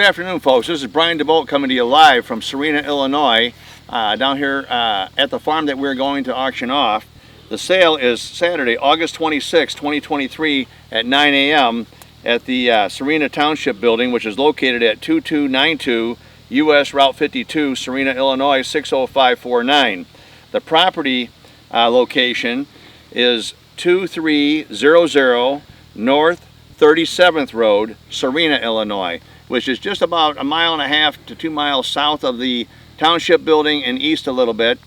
afternoon, folks. This is Brian DeBolt coming to you live from Serena, Illinois, down here at the farm that we're going to auction off. The sale is Saturday, August 26, 2023 at 9 a.m. at the Serena Township building, which is located at 2292 US Route 52, Serena, Illinois 60549. The property location is 2300 North 37th Road, Serena, Illinois, which is just about 1.5 to 2 miles south of the township building and east a little bit.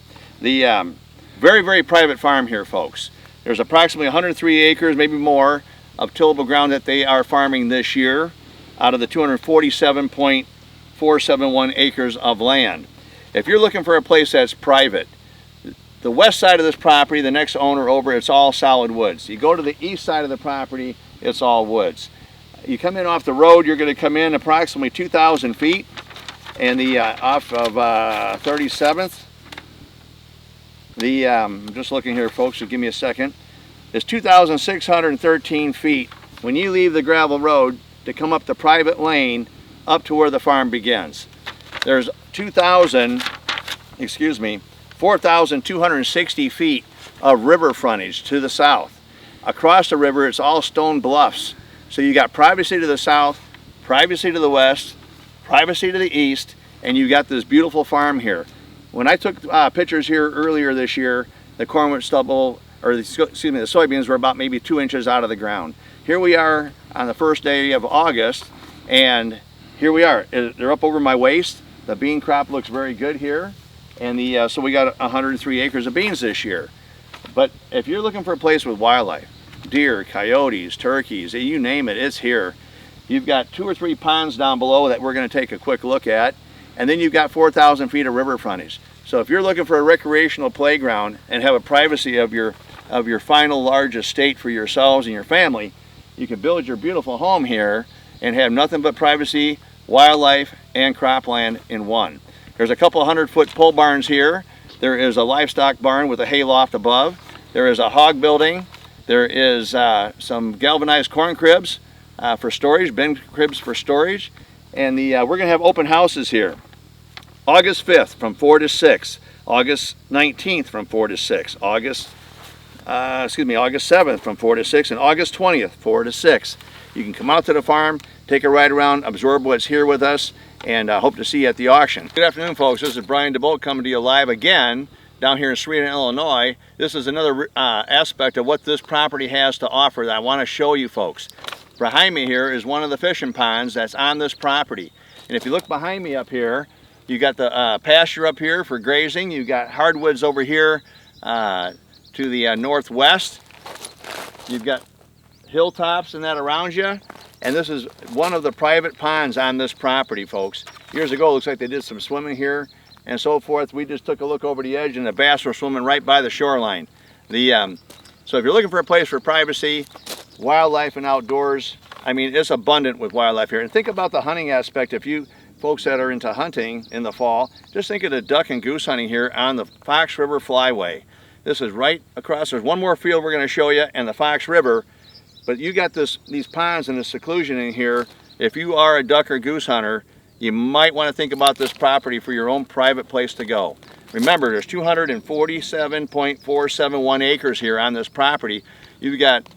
The very private farm here, folks. There's approximately 103 acres, maybe more, of tillable ground that they are farming this year out of the 247.471 acres of land. If you're looking for a place that's private, the west side of this property, the next owner over, it's all solid woods. You go to the east side of the property, it's all woods. You come in off the road, you're going to come in approximately 2,000 feet, and the off of 37th, the I'm just looking here, folks, so give me a second. It's 2,613 feet when you leave the gravel road to come up the private lane up to where the farm begins. There's 4,260 feet of river frontage to the south. Across the river, it's all stone bluffs. So you got privacy to the south, privacy to the west, privacy to the east, and you got this beautiful farm here. When I took pictures here earlier this year, the corn went stubble, or the soybeans were about maybe 2 inches out of the ground. Here we are on the first day of August, and here we are. They're up over my waist. The bean crop looks very good here, and so we got 103 acres of beans this year. But if you're looking for a place with wildlife, deer, coyotes, turkeys, you name it, it's here. You've got 2 or 3 ponds down below that we're going to take a quick look at, and then you've got 4,000 feet of river frontage. So if you're looking for a recreational playground and have a privacy of your final large estate for yourselves and your family, you can build your beautiful home here and have nothing but privacy, wildlife, and cropland in one. There's a couple 100-foot pole barns here. There is a livestock barn with a hay loft above. There is a hog building. There is some galvanized corn cribs for storage, bin cribs for storage. And we're going to have open houses here. August 5th from 4 to 6. August 19th from 4 to 6. August 7th from 4 to 6. And August 20th, 4 to 6. You can come out to the farm, take a ride around, absorb what's here with us, and hope to see you at the auction. Good afternoon, folks. This is Brian DeBolt coming to you live again down here in Serena, Illinois. This is another aspect of what this property has to offer that I want to show you folks. Behind me here is one of the fishing ponds that's on this property. And if you look behind me up here, you got the pasture up here for grazing. You got hardwoods over here to the northwest. You've got hilltops and that around you. And this is one of the private ponds on this property, folks. Years ago, it looks like they did some swimming here and so forth. We just took a look over the edge and the bass were swimming right by the shoreline. So if you're looking for a place for privacy, wildlife and outdoors, I mean, it's abundant with wildlife here. And think about the hunting aspect. If you folks that are into hunting in the fall, just think of the duck and goose hunting here on the Fox River Flyway. This is right across. There's one more field we're going to show you, and the Fox River. But you got these ponds and the seclusion in here. If you are a duck or goose hunter, you might want to think about this property for your own private place to go. Remember, there's 247.471 acres here on this property. You've got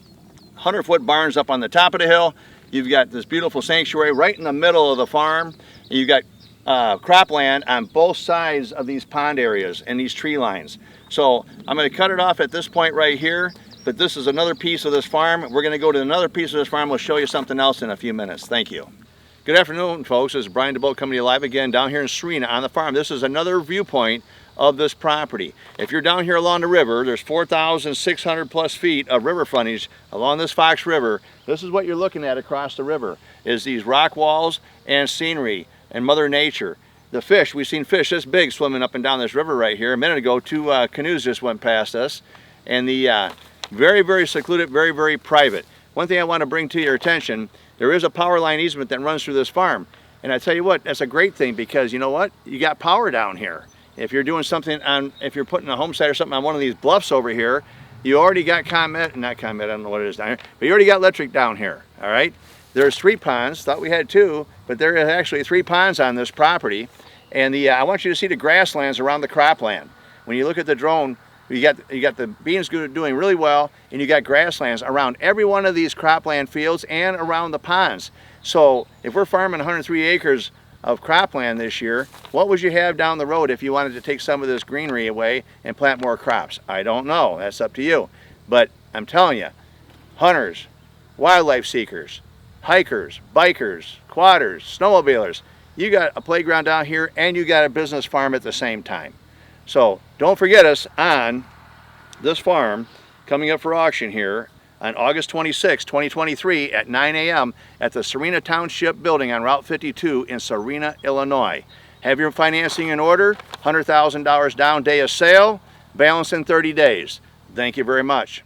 100-foot barns up on the top of the hill. You've got this beautiful sanctuary right in the middle of the farm. You've got cropland on both sides of these pond areas and these tree lines. So I'm going to cut it off at this point right here. But this is another piece of this farm. We're going to go to another piece of this farm. We'll show you something else in a few minutes. Thank you. Good afternoon, folks. This is Brian DeBolt coming to you live again down here in Serena on the farm. This is another viewpoint of this property. If you're down here along the river, there's 4,600 plus feet of river frontage along this Fox River. This is what you're looking at across the river, is these rock walls and scenery and Mother Nature. The fish, we've seen fish this big swimming up and down this river right here. A minute ago, 2 canoes just went past us. And the very secluded, very private. One thing I want to bring to your attention, there is a power line easement that runs through this farm. And I tell you what, that's a great thing, because you know what? You got power down here. If you're doing something if you're putting a home site or something on one of these bluffs over here, you already got not ComEd, I don't know what it is down here, but you already got electric down here, all right? There's 3 ponds. Thought we had 2, but there is actually 3 ponds on this property. And I want you to see the grasslands around the cropland. When you look at the drone, you got the beans doing really well, and you got grasslands around every one of these cropland fields and around the ponds. So if we're farming 103 acres of cropland this year, what would you have down the road if you wanted to take some of this greenery away and plant more crops? I don't know. That's up to you. But I'm telling you, hunters, wildlife seekers, hikers, bikers, quadders, snowmobilers, you got a playground down here and you got a business farm at the same time. So don't forget us on this farm coming up for auction here on August 26, 2023 at 9 a.m. at the Serena Township Building on Route 52 in Serena, Illinois. Have your financing in order, $100,000 down, day of sale, balance in 30 days. Thank you very much.